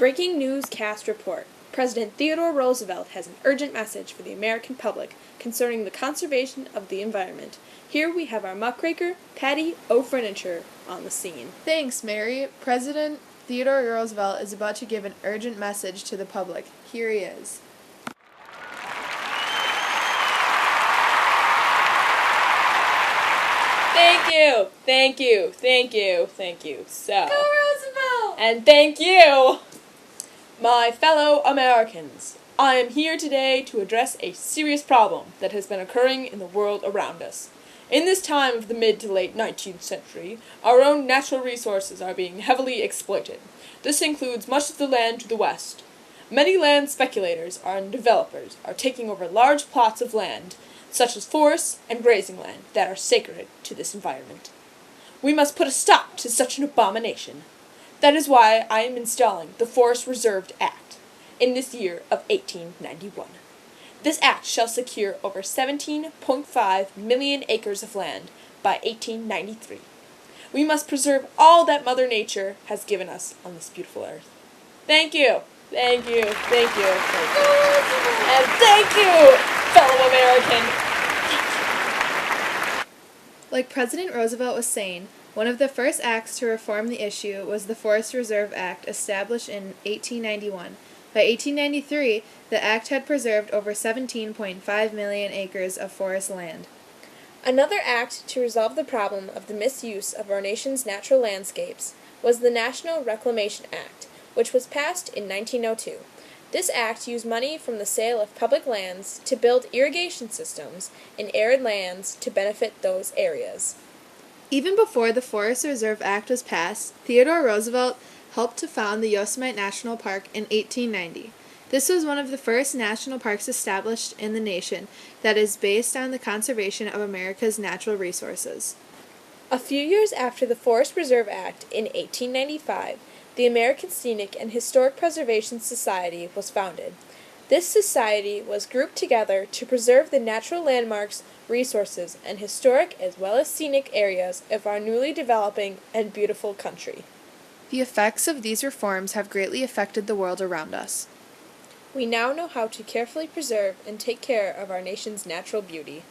Breaking News Cast Report. President Theodore Roosevelt has an urgent message for the American public concerning the conservation of the environment. Here we have our muckraker, Patty O'Furniture, on the scene. Thanks, Mary. President Theodore Roosevelt is about to give an urgent message to the public. Here he is. Thank you. So. Go Roosevelt! And thank you, my fellow Americans. I am here today to address a serious problem that has been occurring in the world around us. In this time of the mid to late 19th century, our own natural resources are being heavily exploited. This includes much of the land to the west. Many land speculators and developers are taking over large plots of land, such as forests and grazing land, that are sacred to this environment. We must put a stop to such an abomination. That is why I am installing the Forest Reserve Act in this year of 1891. This act shall secure over 17.5 million acres of land by 1893. We must preserve all that Mother Nature has given us on this beautiful earth. Thank you. And thank you, fellow American. Like President Roosevelt was saying, one of the first acts to reform the issue was the Forest Reserve Act, established in 1891. By 1893, the act had preserved over 17.5 million acres of forest land. Another act to resolve the problem of the misuse of our nation's natural landscapes was the National Reclamation Act, which was passed in 1902. This act used money from the sale of public lands to build irrigation systems in arid lands to benefit those areas. Even before the Forest Reserve Act was passed, Theodore Roosevelt helped to found the Yosemite National Park in 1890. This was one of the first national parks established in the nation that is based on the conservation of America's natural resources. A few years after the Forest Reserve Act in 1895, the American Scenic and Historic Preservation Society was founded. This society was grouped together to preserve the natural landmarks, resources, and historic as well as scenic areas of our newly developing and beautiful country. The effects of these reforms have greatly affected the world around us. We now know how to carefully preserve and take care of our nation's natural beauty.